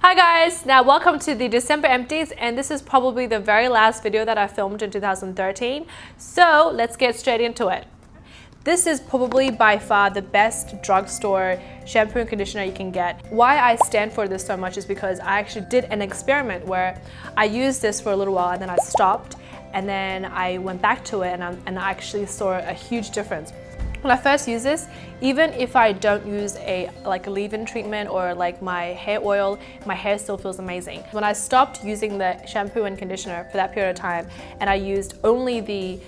Hi guys, now welcome to the December Empties, and this is probably the very last video that I filmed in 2013. So let's get straight into it. This is probably by far the best drugstore shampoo and conditioner you can get. Why I stand for this so much is because I actually did an experiment where I used this for a little while and then I stopped, and then I went back to it and I actually saw a huge difference. When I first use this, even if I don't use a leave-in treatment or like my hair oil, my hair still feels amazing. When I stopped using the shampoo and conditioner for that period of time, and I used only the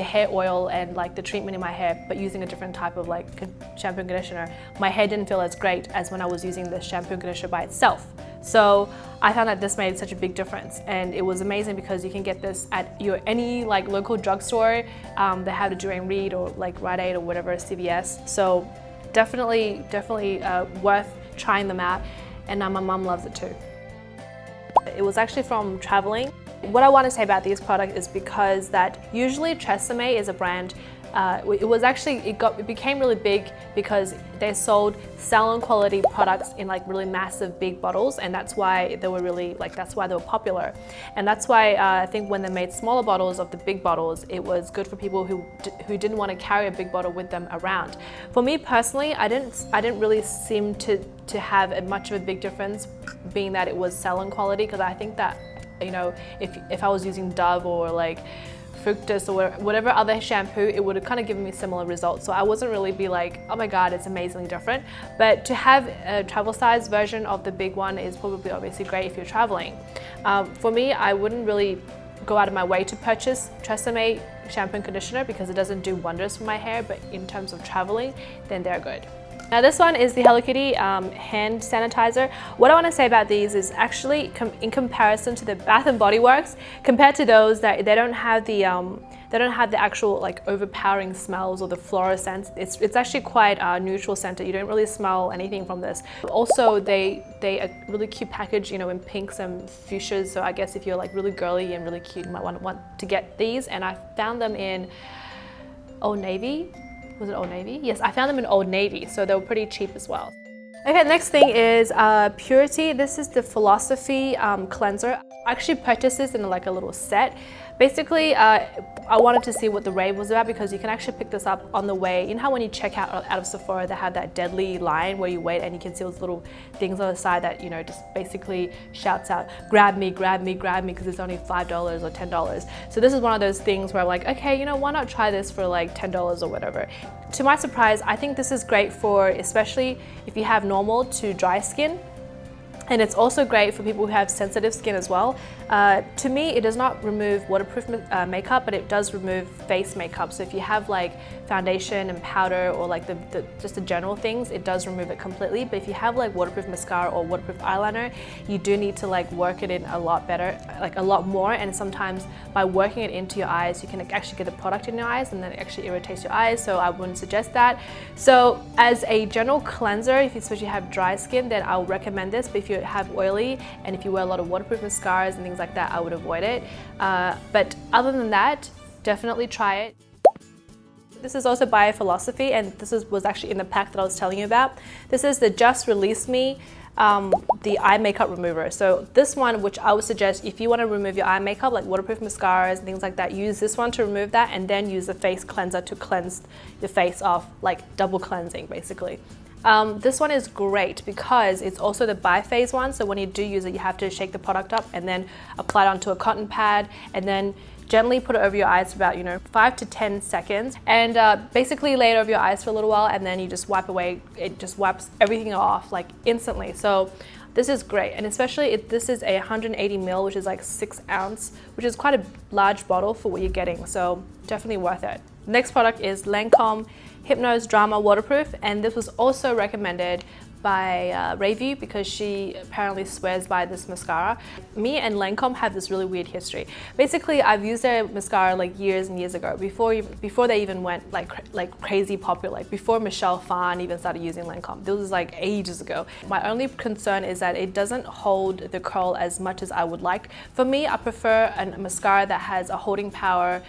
hair oil and like the treatment in my hair, but using a different type of shampoo and conditioner, my hair didn't feel as great as when I was using the shampoo and conditioner by itself. So I found that this made such a big difference, and it was amazing because you can get this at any local drugstore. They have it during Reed or Rite Aid or whatever, CVS. So definitely worth trying them out, and my mum loves it too. It was actually from traveling. What I want to say about these products is because that usually Tresemme is a brand. It became really big because they sold salon quality products in really massive big bottles, and that's why they were really that's why they were popular. And that's why I think when they made smaller bottles of the big bottles, it was good for people who didn't want to carry a big bottle with them around. For me personally, I didn't really seem to have much of a big difference, being that it was salon quality, because I think that if I was using Dove or Fructus or whatever other shampoo, it would have kind of given me similar results. So I wasn't really be like, oh my god, it's amazingly different. But to have a travel size version of the big one is probably obviously great if you're traveling. For me, I wouldn't really go out of my way to purchase Tresemme shampoo and conditioner because it doesn't do wonders for my hair, but in terms of traveling, then they're good. Now this one is the Hello Kitty hand sanitizer. What I want to say about these is actually in comparison to the Bath & Body Works, compared to those, that they don't have the actual overpowering smells or the floral scents. It's actually quite neutral scented. You don't really smell anything from this. Also, they a really cute package, in pinks and fuchsias. So I guess if you're really girly and really cute, you might want to get these. And I found them in Old Navy. Was it Old Navy? Yes, I found them in Old Navy, so they were pretty cheap as well. Okay, next thing is Purity. This is the Philosophy cleanser. I actually purchased this in a little set. Basically, I wanted to see what the rave was about because you can actually pick this up on the way. You know how when you check out of Sephora, they have that deadly line where you wait and you can see those little things on the side that, just basically shouts out, grab me, grab me, grab me, because it's only $5 or $10. So this is one of those things where I'm like, okay, why not try this for $10 or whatever. To my surprise, I think this is great for, especially if you have normal to dry skin. And it's also great for people who have sensitive skin as well. To me, it does not remove waterproof makeup, but it does remove face makeup. So if you have foundation and powder or just the general things, it does remove it completely. But if you have waterproof mascara or waterproof eyeliner, you do need to work it in a lot better, a lot more. And sometimes by working it into your eyes, you can actually get the product in your eyes, and then it actually irritates your eyes. So I wouldn't suggest that. So as a general cleanser, if you especially have dry skin, then I'll recommend this. But if you have oily and if you wear a lot of waterproof mascaras and things like that, I would avoid it. But other than that, definitely try it. This is also by Philosophy, and this was actually in the pack that I was telling you about. This is the Just Release Me, the eye makeup remover. So this one, which I would suggest if you want to remove your eye makeup, like waterproof mascaras and things like that, use this one to remove that, and then use the face cleanser to cleanse your face off, double cleansing basically. This one is great because it's also the biphase one. So when you do use it, you have to shake the product up and then apply it onto a cotton pad, and then gently put it over your eyes for about 5 to 10 seconds, and basically lay it over your eyes for a little while, and then you just wipe away. It just wipes everything off instantly. So this is great, and especially this is a 180 ml, which is 6 ounce, which is quite a large bottle for what you're getting. So definitely worth it. Next product is Lancome Hypnose Drama Waterproof, and this was also recommended by Rayview because she apparently swears by this mascara. Me and Lancome have this really weird history. Basically, I've used their mascara years and years ago, before they even went crazy popular, before Michele even started using Lancome. This was ages ago. My only concern is that it doesn't hold the curl as much as I would like. For me, I prefer a mascara that has a holding power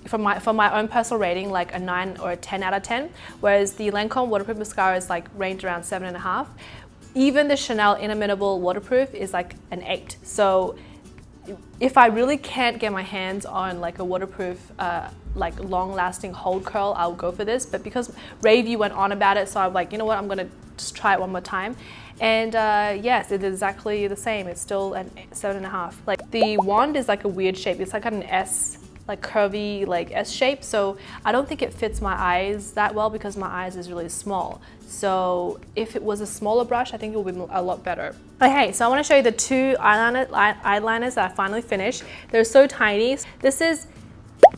for my own personal rating, like a 9 or a 10 out of 10, whereas the Lancome waterproof mascara is like ranged around 7.5. even the Chanel Inimitable Waterproof is like an 8. So if I really can't get my hands on like a waterproof, like long-lasting hold curl, I'll go for this. But because Ravey went on about it, so I'm like, you know what, I'm gonna just try it one more time. And yes, it's exactly the same. It's still an 7.5. Like the wand is like a weird shape. It's like an S, like curvy, like S shape. So I don't think it fits my eyes that well because my eyes is really small. So if it was a smaller brush, I think it would be a lot better. Okay, so I want to show you the 2 eyeliners that I finally finished. They're so tiny. This is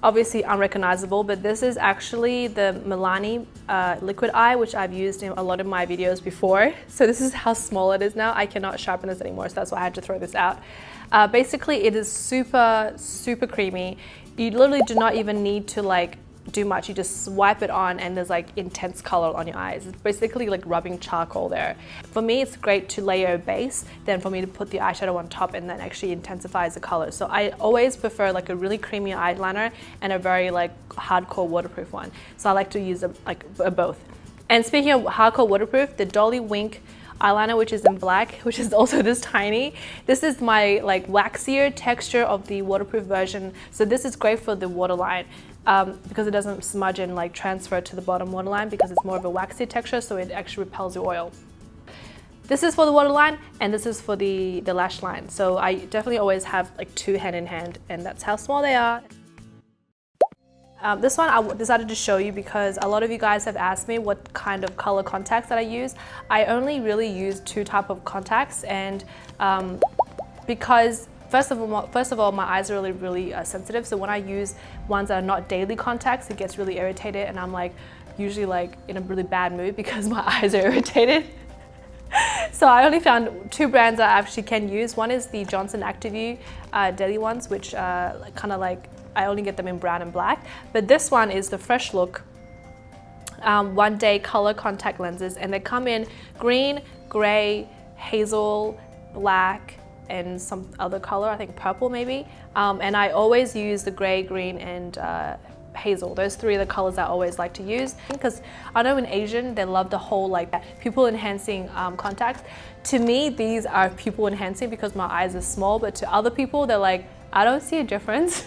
obviously unrecognizable, but this is actually the Milani liquid eye, which I've used in a lot of my videos before. So this is how small it is now. I cannot sharpen this anymore, so that's why I had to throw this out. Basically, it is super, super creamy. You literally do not even need to like do much. You just swipe it on and there's like intense color on your eyes. It's basically like rubbing charcoal there. For me, it's great to layer a base than for me to put the eyeshadow on top and then actually intensifies the color. So I always prefer like a really creamy eyeliner and a very like hardcore waterproof one. So I like to use both. And speaking of hardcore waterproof, the Dolly Wink eyeliner, which is in black, which is also this tiny. This is my like waxier texture of the waterproof version. So this is great for the waterline because it doesn't smudge and like transfer to the bottom waterline because it's more of a waxy texture, so it actually repels the oil. This is for the waterline and this is for the lash line. So I definitely always have like 2 hand in hand, and that's how small they are. This one I decided to show you because a lot of you guys have asked me what kind of color contacts that I use. I only really use 2 types of contacts, and because first of all, my eyes are really sensitive. So when I use ones that are not daily contacts, it gets really irritated, and I'm like usually like in a really bad mood because my eyes are irritated. So I only found 2 brands I actually can use. One is the Johnson Actiview daily ones, which kind of like I only get them in brown and black. But this one is the Fresh Look 1 day color contact lenses, and they come in green, gray, hazel, black, and some other color, I think purple maybe. And I always use the gray, green, and hazel. Those 3 are the colors I always like to use because I know in Asian they love the whole like pupil enhancing contacts. To me, these are pupil enhancing because my eyes are small, but to other people they're like, I don't see a difference.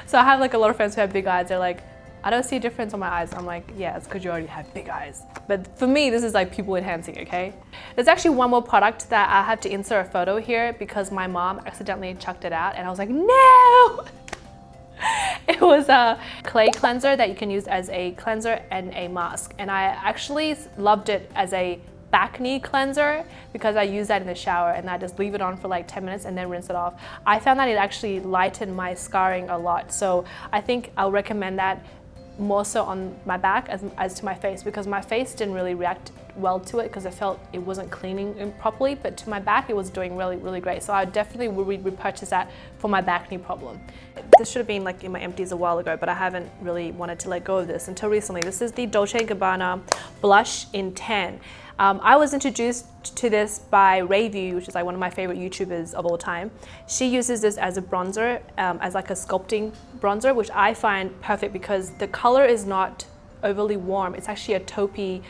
So I have like a lot of friends who have big eyes. They're like, I don't see a difference on my eyes. I'm like, yeah, it's because you already have big eyes. But for me, this is like pupil enhancing, okay? There's actually one more product that I have to insert a photo here because my mom accidentally chucked it out and I was like, no! It was a clay cleanser that you can use as a cleanser and a mask. And I actually loved it as a back knee cleanser because I use that in the shower and I just leave it on for like 10 minutes and then rinse it off. I found that it actually lightened my scarring a lot. So I think I'll recommend that more so on my back as to my face, because my face didn't really react well to it because I felt it wasn't cleaning properly, but to my back it was doing really great. So I definitely will repurchase that for my back knee problem. This should have been like in my empties a while ago, but I haven't really wanted to let go of this until recently. This is the Dolce & Gabbana blush in tan. I was introduced to this by Ravey, which is like one of my favorite YouTubers of all time. She uses this as a bronzer, as like a sculpting bronzer, which I find perfect because the color is not overly warm. It's actually a taupey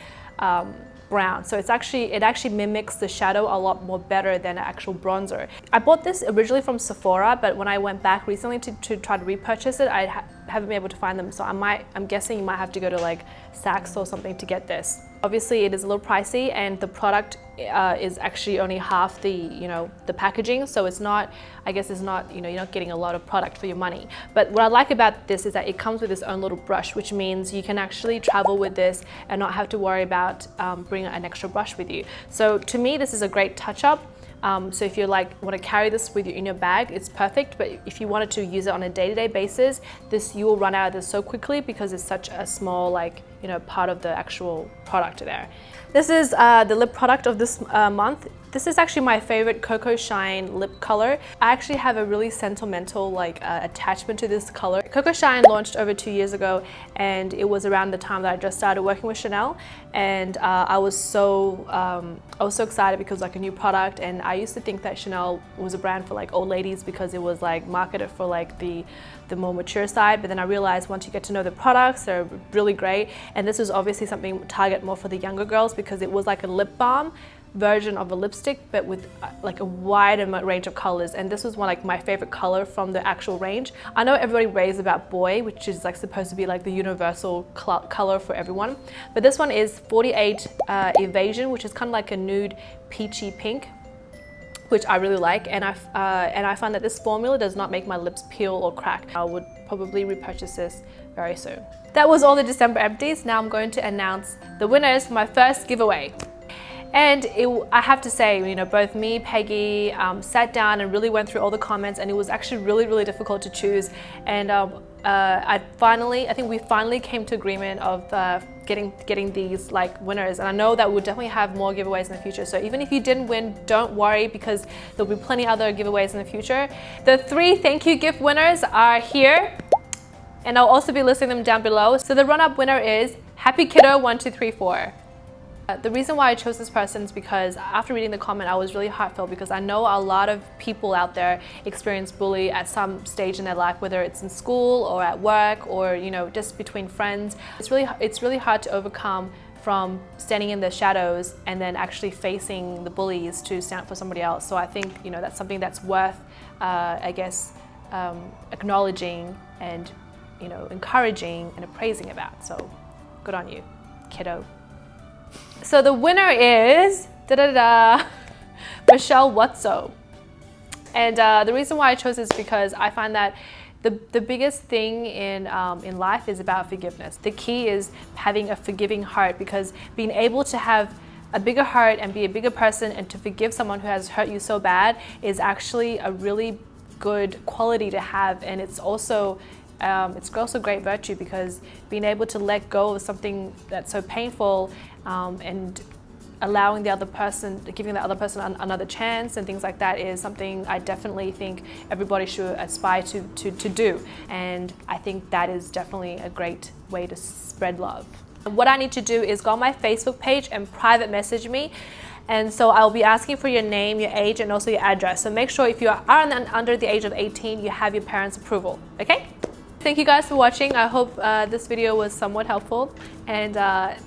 brown. So it actually mimics the shadow a lot more better than an actual bronzer. I bought this originally from Sephora, but when I went back recently to try to repurchase it, I haven't been able to find them. So I'm guessing you might have to go to like Saks or something to get this. Obviously it is a little pricey and the product is actually only half the packaging. So it's not, I guess it's not, you're not getting a lot of product for your money. But what I like about this is that it comes with its own little brush, which means you can actually travel with this and not have to worry about bringing an extra brush with you. So to me, this is a great touch-up. So if you want to carry this with you in your bag, it's perfect. But if you wanted to use it on a day-to-day basis, you will run out of this so quickly because it's such a small part of the actual product there. This is the lip product of this month. This is actually my favorite Cocoa Shine lip color. I actually have a really sentimental attachment to this color. Cocoa Shine launched over 2 years ago, and it was around the time that I just started working with Chanel, and I was so excited because it was like a new product. And I used to think that Chanel was a brand for like old ladies because it was like marketed for like the more mature side, but then I realized once you get to know the products, they're really great. And this was obviously something target more for the younger girls because it was like a lip balm version of a lipstick, but with like a wide range of colors. And this was one like my favorite color from the actual range. I know everybody raves about Boy, which is like supposed to be like the universal color for everyone, but this one is 48 Evasion, which is kind of like a nude peachy pink, which I really like, and I find that this formula does not make my lips peel or crack. I would probably repurchase this very soon. That was all the December empties. Now I'm going to announce the winners for my first giveaway. And I have to say, you know, both me, Peggy, sat down and really went through all the comments, and it was actually really, really difficult to choose. And I think we finally came to agreement of getting these like winners. And I know that we'll definitely have more giveaways in the future. So even if you didn't win, don't worry, because there'll be plenty other giveaways in the future. The 3 thank you gift winners are here, and I'll also be listing them down below. So the run-up winner is Happy Kiddo 1234. The reason why I chose this person is because after reading the comment, I was really heartfelt, because I know a lot of people out there experience bullying at some stage in their life, whether it's in school or at work or, you know, just between friends. It's really hard to overcome from standing in the shadows and then actually facing the bullies to stand up for somebody else. So I think, you know, that's something that's worth, I guess, acknowledging and, you know, encouraging and appraising about. So good on you, kiddo. So the winner is Michele Watzo. And the reason why I chose this is because I find that the biggest thing in life is about forgiveness. The key is having a forgiving heart, because being able to have a bigger heart and be a bigger person and to forgive someone who has hurt you so bad is actually a really good quality to have. And it's also great virtue, because being able to let go of something that's so painful and allowing the other person, giving the other person another chance and things like that is something I definitely think everybody should aspire to do. And I think that is definitely a great way to spread love. And what I need to do is go on my Facebook page and private message me. And so I'll be asking for your name, your age, and also your address. So make sure if you are under the age of 18, you have your parents' approval, okay? Thank you guys for watching. I hope this video was somewhat helpful, and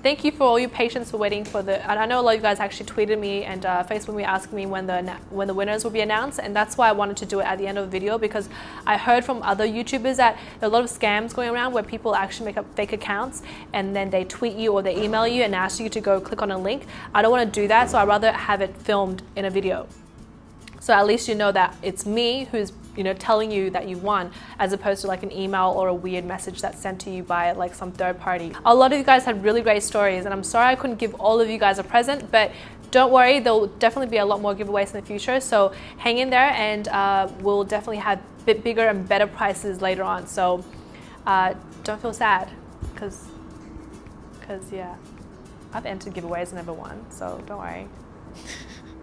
thank you for all your patience for waiting for the. And I know a lot of you guys actually tweeted me and Facebook me asking me when the winners will be announced, and that's why I wanted to do it at the end of the video, because I heard from other YouTubers that there are a lot of scams going around where people actually make up fake accounts and then they tweet you or they email you and ask you to go click on a link. I don't want to do that, so I'd rather have it filmed in a video. So at least you know that it's me who's, you know, telling you that you won, as opposed to like an email or a weird message that's sent to you by like some third party. A lot of you guys had really great stories, and I'm sorry I couldn't give all of you guys a present, but don't worry, there'll definitely be a lot more giveaways in the future. So hang in there, and we'll definitely have a bit bigger and better prices later on. So don't feel sad, because yeah, I've entered giveaways and never won, so don't worry.